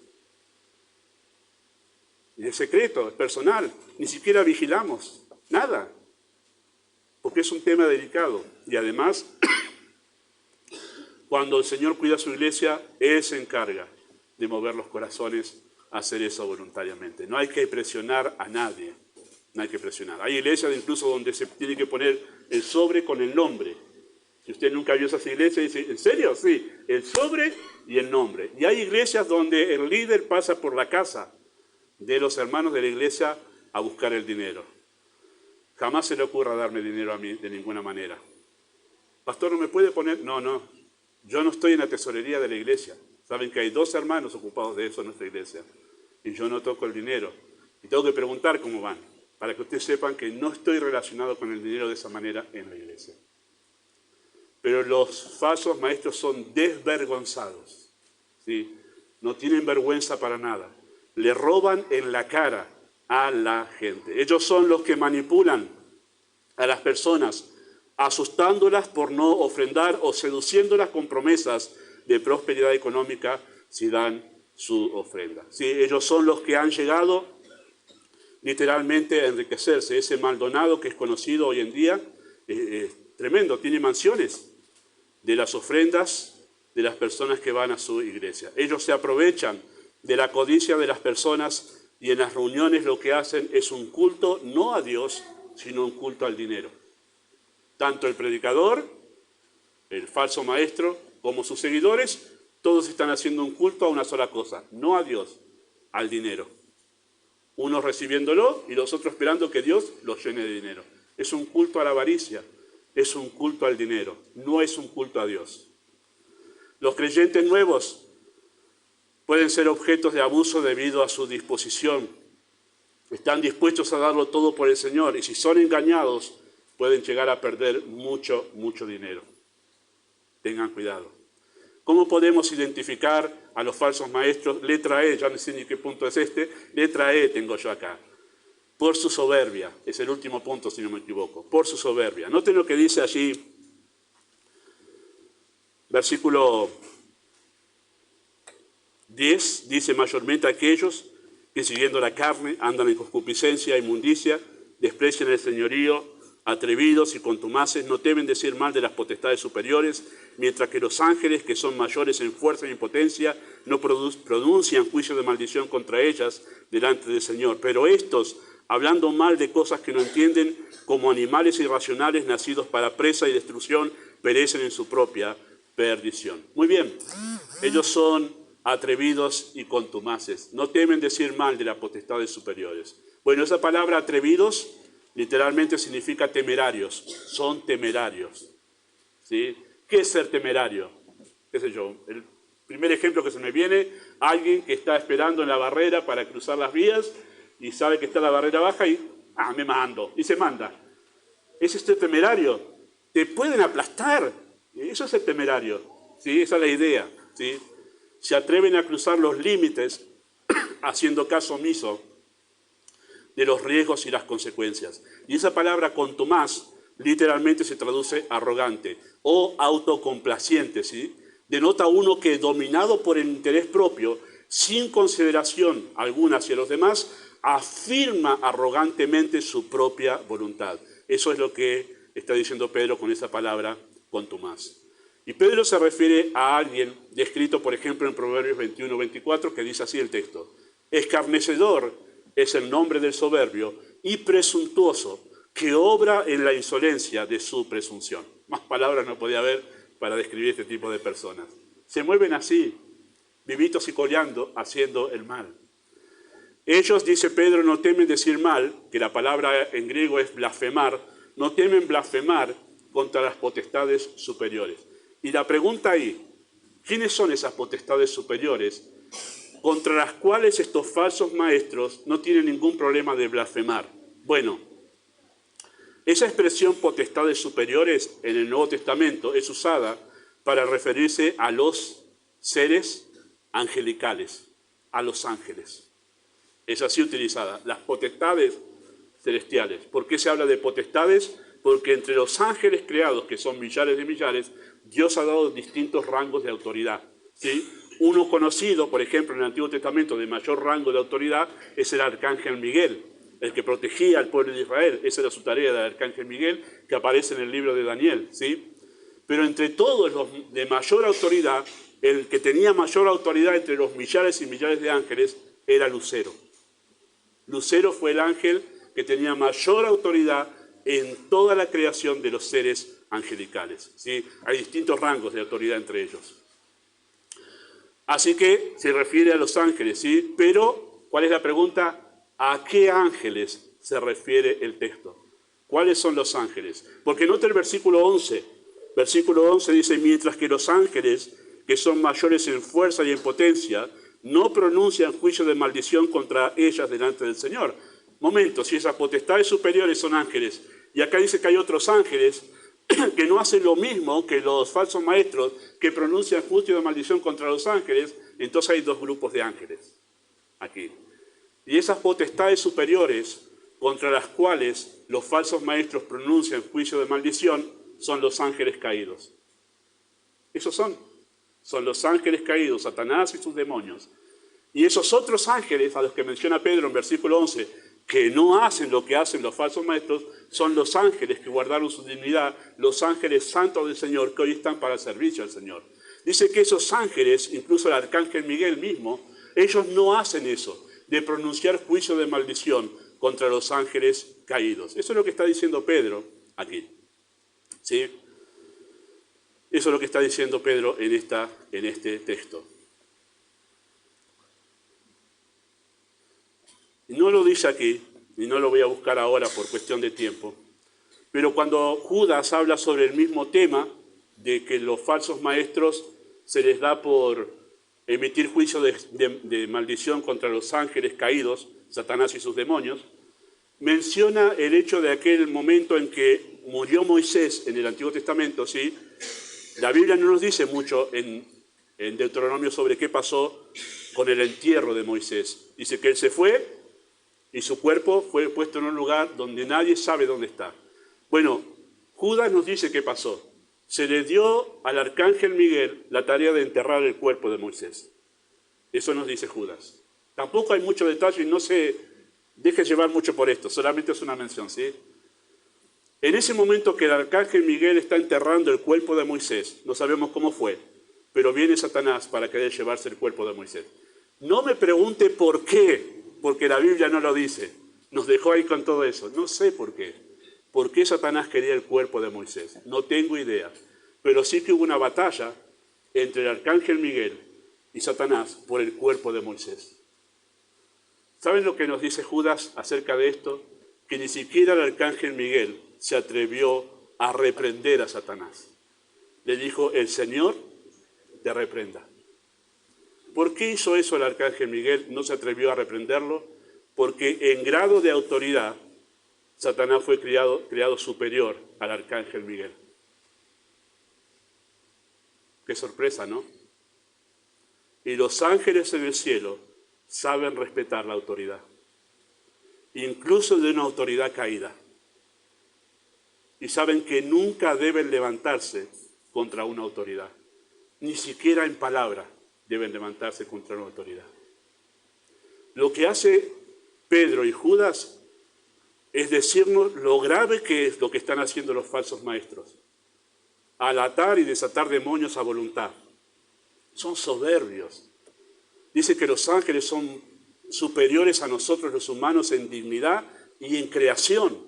Y es secreto, es personal. Ni siquiera vigilamos, nada. Porque es un tema delicado. Y además, cuando el Señor cuida a su iglesia, Él se encarga de mover los corazones a hacer eso voluntariamente. No hay que presionar a nadie. No hay que presionar. Hay iglesias incluso donde se tiene que poner el sobre con el nombre. Si usted nunca vio esas iglesias, dice, ¿en serio? Sí, el sobre y el nombre. Y hay iglesias donde el líder pasa por la casa de los hermanos de la iglesia a buscar el dinero. Jamás se le ocurra darme dinero a mí de ninguna manera. Pastor, ¿no me puede poner? No, yo no estoy en la tesorería de la iglesia. Saben que hay 2 hermanos ocupados de eso en nuestra iglesia. Y yo no toco el dinero. Y tengo que preguntar cómo van, para que ustedes sepan que no estoy relacionado con el dinero de esa manera en la iglesia. Pero los falsos maestros son desvergonzados, ¿sí? No tienen vergüenza para nada. Le roban en la cara a la gente. Ellos son los que manipulan a las personas, asustándolas por no ofrendar o seduciéndolas con promesas de prosperidad económica si dan su ofrenda. ¿Sí? Ellos son los que han llegado literalmente a enriquecerse. Ese Maldonado que es conocido hoy en día, tremendo, tiene mansiones de las ofrendas de las personas que van a su iglesia. Ellos se aprovechan de la codicia de las personas y en las reuniones lo que hacen es un culto no a Dios, sino un culto al dinero. Tanto el predicador, el falso maestro, como sus seguidores, todos están haciendo un culto a una sola cosa, no a Dios, al dinero. Unos recibiéndolo y los otros esperando que Dios los llene de dinero. Es un culto a la avaricia, es un culto al dinero, no es un culto a Dios. Los creyentes nuevos pueden ser objetos de abuso debido a su disposición. Están dispuestos a darlo todo por el Señor y si son engañados pueden llegar a perder mucho dinero. Tengan cuidado. ¿Cómo podemos identificar a los falsos maestros? Letra E, ya no sé ni qué punto es este, letra E tengo yo acá. Por su soberbia, es el último punto si no me equivoco, por su soberbia. Noten lo que dice allí, versículo 10, dice mayormente aquellos que siguiendo la carne andan en concupiscencia, inmundicia, desprecian el señorío, atrevidos y contumaces, no temen decir mal de las potestades superiores, mientras que los ángeles, que son mayores en fuerza y en potencia, no pronuncian juicio de maldición contra ellas delante del Señor. Pero estos, hablando mal de cosas que no entienden, como animales irracionales nacidos para presa y destrucción, perecen en su propia perdición. Muy bien, ellos son atrevidos y contumaces, no temen decir mal de las potestades superiores. Bueno, esa palabra atrevidos literalmente significa temerarios, son temerarios. ¿Sí? ¿Qué es ser temerario? ¿Qué sé yo? El primer ejemplo que se me viene, alguien que está esperando en la barrera para cruzar las vías y sabe que está la barrera baja y, me mando, y se manda. ¿Es este temerario? Te pueden aplastar, eso es el temerario, ¿sí? Esa es la idea, ¿sí? Se atreven a cruzar los límites haciendo caso omiso de los riesgos y las consecuencias. Y esa palabra contumaz literalmente se traduce arrogante o autocomplaciente, ¿sí? Denota uno que dominado por el interés propio, sin consideración alguna hacia los demás, afirma arrogantemente su propia voluntad. Eso es lo que está diciendo Pedro con esa palabra contumaz. Y Pedro se refiere a alguien descrito, por ejemplo, en Proverbios 21-24, que dice así el texto: escarnecedor es el nombre del soberbio y presuntuoso, que obra en la insolencia de su presunción. Más palabras no podía haber para describir este tipo de personas. Se mueven así, vivitos y coleando, haciendo el mal. Ellos, dice Pedro, no temen decir mal, que la palabra en griego es blasfemar, no temen blasfemar contra las potestades superiores. Y la pregunta ahí, ¿quiénes son esas potestades superiores contra las cuales estos falsos maestros no tienen ningún problema de blasfemar? Bueno, esa expresión potestades superiores en el Nuevo Testamento es usada para referirse a los seres angelicales, a los ángeles. Es así utilizada, las potestades celestiales. ¿Por qué se habla de potestades? Porque entre los ángeles creados, que son millares de millares, Dios ha dado distintos rangos de autoridad, ¿sí? Uno conocido, por ejemplo, en el Antiguo Testamento, de mayor rango de autoridad, es el arcángel Miguel, el que protegía al pueblo de Israel. Esa era su tarea del arcángel Miguel, que aparece en el libro de Daniel, ¿sí? Pero entre todos los de mayor autoridad, el que tenía mayor autoridad entre los millares y millares de ángeles era Lucero. Lucero fue el ángel que tenía mayor autoridad en toda la creación de los seres angelicales, ¿sí? Hay distintos rangos de autoridad entre ellos. Así que se refiere a los ángeles, ¿sí? Pero, ¿cuál es la pregunta? ¿A qué ángeles se refiere el texto? ¿Cuáles son los ángeles? Porque nota el versículo 11. Versículo 11 dice, mientras que los ángeles, que son mayores en fuerza y en potencia, no pronuncian juicio de maldición contra ellas delante del Señor. Momento, si esas potestades superiores son ángeles, y acá dice que hay otros ángeles que no hacen lo mismo que los falsos maestros que pronuncian juicio de maldición contra los ángeles, entonces hay dos grupos de ángeles aquí. Y esas potestades superiores contra las cuales los falsos maestros pronuncian juicio de maldición son los ángeles caídos. Esos son los ángeles caídos, Satanás y sus demonios. Y esos otros ángeles a los que menciona Pedro en versículo 11, que no hacen lo que hacen los falsos maestros, son los ángeles que guardaron su dignidad, los ángeles santos del Señor, que hoy están para el servicio al Señor. Dice que esos ángeles, incluso el arcángel Miguel mismo, ellos no hacen eso, de pronunciar juicio de maldición contra los ángeles caídos. Eso es lo que está diciendo Pedro aquí, ¿sí? Eso es lo que está diciendo Pedro en este texto. No lo dice aquí, y no lo voy a buscar ahora por cuestión de tiempo, pero cuando Judas habla sobre el mismo tema, de que los falsos maestros se les da por emitir juicio de maldición contra los ángeles caídos, Satanás y sus demonios, menciona el hecho de aquel momento en que murió Moisés en el Antiguo Testamento, ¿sí? La Biblia no nos dice mucho en Deuteronomio sobre qué pasó con el entierro de Moisés. Dice que él se fue y su cuerpo fue puesto en un lugar donde nadie sabe dónde está. Bueno, Judas nos dice qué pasó. Se le dio al arcángel Miguel la tarea de enterrar el cuerpo de Moisés. Eso nos dice Judas. Tampoco hay mucho detalle y no se deje llevar mucho por esto, solamente es una mención, ¿sí? En ese momento que el arcángel Miguel está enterrando el cuerpo de Moisés, no sabemos cómo fue, pero viene Satanás para querer llevarse el cuerpo de Moisés. No me pregunte por qué, porque la Biblia no lo dice. Nos dejó ahí con todo eso. No sé por qué. ¿Por qué Satanás quería el cuerpo de Moisés? No tengo idea. Pero sí que hubo una batalla entre el arcángel Miguel y Satanás por el cuerpo de Moisés. ¿Saben lo que nos dice Judas acerca de esto? Que ni siquiera el arcángel Miguel se atrevió a reprender a Satanás. Le dijo, el Señor te reprenda. ¿Por qué hizo eso el arcángel Miguel? No se atrevió a reprenderlo, porque en grado de autoridad, Satanás fue creado superior al arcángel Miguel. Qué sorpresa, ¿no? Y los ángeles en el cielo saben respetar la autoridad, incluso de una autoridad caída. Y saben que nunca deben levantarse contra una autoridad, ni siquiera en palabra deben levantarse contra una autoridad. Lo que hace Pedro y Judas es decirnos lo grave que es lo que están haciendo los falsos maestros, al atar y desatar demonios a voluntad. Son soberbios. Dice que los ángeles son superiores a nosotros los humanos en dignidad y en creación.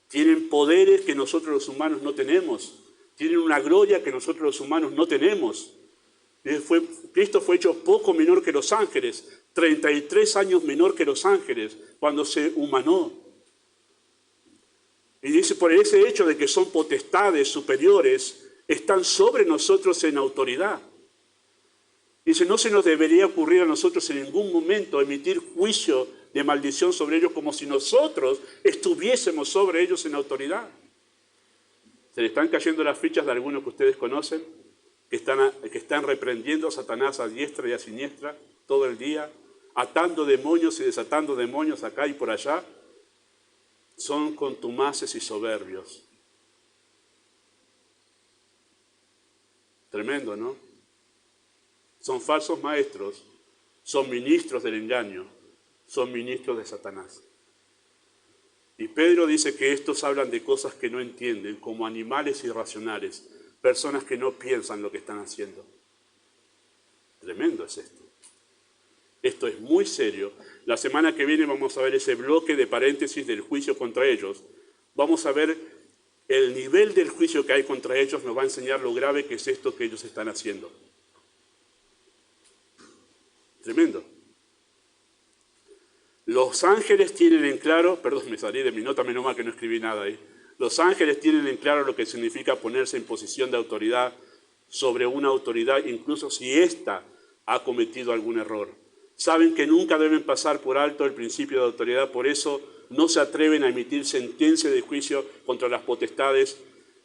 Tienen poderes que nosotros los humanos no tenemos. Tienen una gloria que nosotros los humanos no tenemos. Cristo fue hecho poco menor que los ángeles, 33 años menor que los ángeles, cuando se humanó. Y dice, por ese hecho de que son potestades superiores, están sobre nosotros en autoridad. Dice, no se nos debería ocurrir a nosotros en ningún momento emitir juicio de maldición sobre ellos como si nosotros estuviésemos sobre ellos en autoridad. Se le están cayendo las fichas de algunos que ustedes conocen, que están reprendiendo a Satanás a diestra y a siniestra todo el día, atando demonios y desatando demonios acá y por allá. Son contumaces y soberbios. Tremendo, ¿no? son falsos maestros, son ministros del engaño, son ministros de Satanás. Y Pedro dice que estos hablan de cosas que no entienden, como animales irracionales, personas que no piensan lo que están haciendo. Tremendo es esto. Esto es muy serio. La semana que viene vamos a ver ese bloque de paréntesis del juicio contra ellos. Vamos a ver el nivel del juicio que hay contra ellos, nos va a enseñar lo grave que es esto que ellos están haciendo. Tremendo. Los ángeles tienen en claro, perdón, me salí de mi nota, menos mal que no escribí nada ahí. Los ángeles tienen en claro lo que significa ponerse en posición de autoridad sobre una autoridad, incluso si ésta ha cometido algún error. Saben que nunca deben pasar por alto el principio de autoridad, por eso no se atreven a emitir sentencia de juicio contra las potestades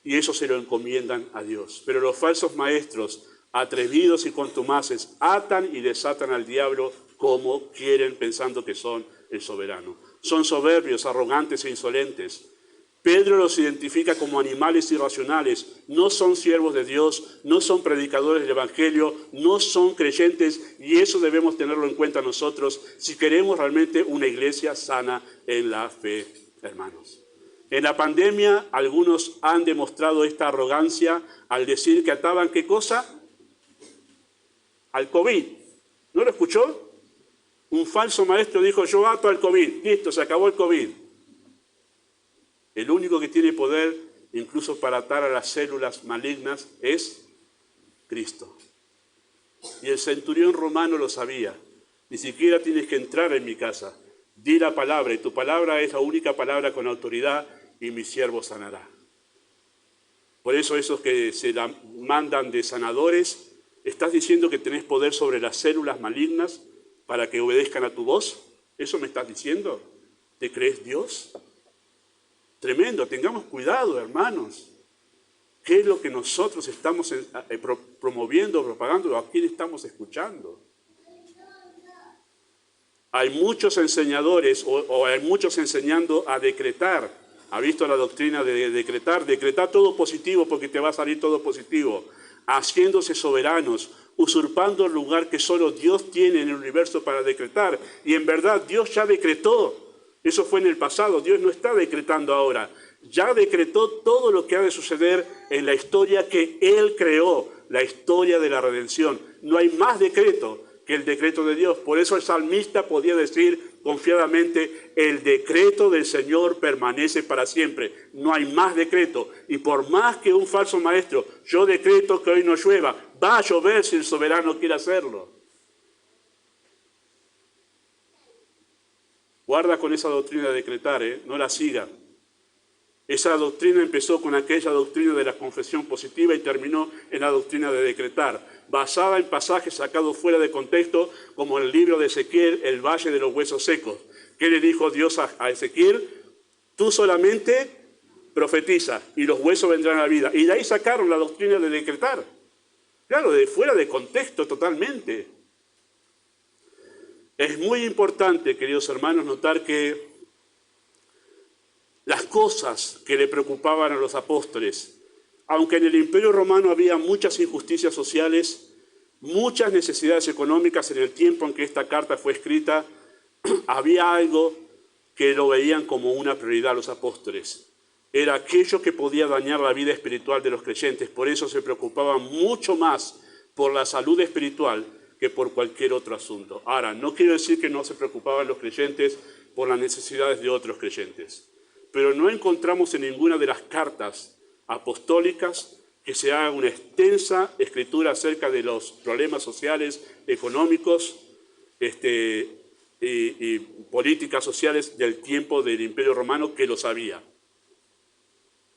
y eso se lo encomiendan a Dios. Pero los falsos maestros, atrevidos y contumaces, atan y desatan al diablo como quieren, pensando que son el soberano. Son soberbios, arrogantes e insolentes. Pedro los identifica como animales irracionales, no son siervos de Dios, no son predicadores del Evangelio, no son creyentes y eso debemos tenerlo en cuenta nosotros si queremos realmente una iglesia sana en la fe, hermanos. En la pandemia algunos han demostrado esta arrogancia al decir que ataban ¿qué cosa? Al COVID. ¿No lo escuchó? Un falso maestro dijo, yo ato al COVID, listo, se acabó el COVID. El único que tiene poder, incluso para atar a las células malignas, es Cristo. Y el centurión romano lo sabía. Ni siquiera tienes que entrar en mi casa. Di la palabra, y tu palabra es la única palabra con autoridad, y mi siervo sanará. Por eso esos que se la mandan de sanadores, ¿estás diciendo que tenés poder sobre las células malignas para que obedezcan a tu voz? ¿Eso me estás diciendo? ¿Te crees Dios? Tremendo, tengamos cuidado, hermanos. ¿Qué es lo que nosotros estamos promoviendo, propagando? ¿A quién estamos escuchando? Hay muchos enseñadores o hay muchos enseñando a decretar. ¿Ha visto la doctrina de decretar? Decretar todo positivo porque te va a salir todo positivo. Haciéndose soberanos, usurpando el lugar que solo Dios tiene en el universo para decretar. Y en verdad Dios ya decretó. Eso fue en el pasado, Dios no está decretando ahora. Ya decretó todo lo que ha de suceder en la historia que Él creó, la historia de la redención. No hay más decreto que el decreto de Dios. Por eso el salmista podía decir confiadamente, el decreto del Señor permanece para siempre. No hay más decreto. Y por más que un falso maestro, yo decreto que hoy no llueva, va a llover si el soberano quiere hacerlo. Guarda con esa doctrina de decretar, no la siga. Esa doctrina empezó con aquella doctrina de la confesión positiva y terminó en la doctrina de decretar, basada en pasajes sacados fuera de contexto, como el libro de Ezequiel, el valle de los huesos secos. ¿Qué le dijo Dios a Ezequiel? Tú solamente profetiza y los huesos vendrán a la vida. Y de ahí sacaron la doctrina de decretar. Claro, de fuera de contexto totalmente. Es muy importante, queridos hermanos, notar que las cosas que le preocupaban a los apóstoles, aunque en el Imperio Romano había muchas injusticias sociales, muchas necesidades económicas en el tiempo en que esta carta fue escrita, había algo que lo veían como una prioridad los apóstoles. Era aquello que podía dañar la vida espiritual de los creyentes, por eso se preocupaban mucho más por la salud espiritual que por cualquier otro asunto. Ahora, no quiero decir que no se preocupaban los creyentes por las necesidades de otros creyentes, pero no encontramos en ninguna de las cartas apostólicas que se haga una extensa escritura acerca de los problemas sociales, económicos y políticas sociales del tiempo del Imperio Romano, que los había.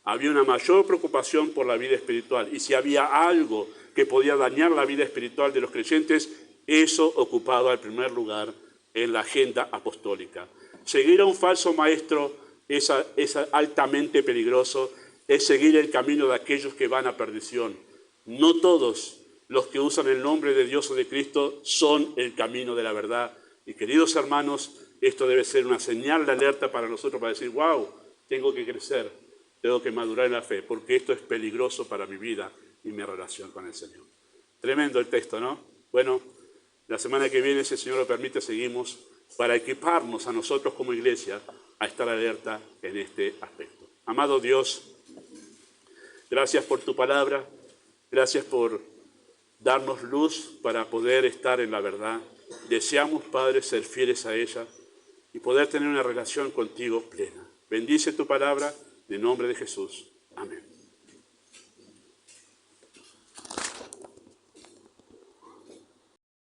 Había una mayor preocupación por la vida espiritual, y si había algo que podía dañar la vida espiritual de los creyentes, eso ocupaba el primer lugar en la agenda apostólica. Seguir a un falso maestro es altamente peligroso, es seguir el camino de aquellos que van a perdición. No todos los que usan el nombre de Dios o de Cristo son el camino de la verdad. Y queridos hermanos, esto debe ser una señal de alerta para nosotros, para decir, wow, tengo que crecer, tengo que madurar en la fe, porque esto es peligroso para mi vida y mi relación con el Señor. Tremendo el texto, ¿no? Bueno, la semana que viene, si el Señor lo permite, seguimos para equiparnos a nosotros como iglesia a estar alerta en este aspecto. Amado Dios, gracias por tu palabra, gracias por darnos luz para poder estar en la verdad. Deseamos, Padre, ser fieles a ella y poder tener una relación contigo plena. Bendice tu palabra, en el nombre de Jesús.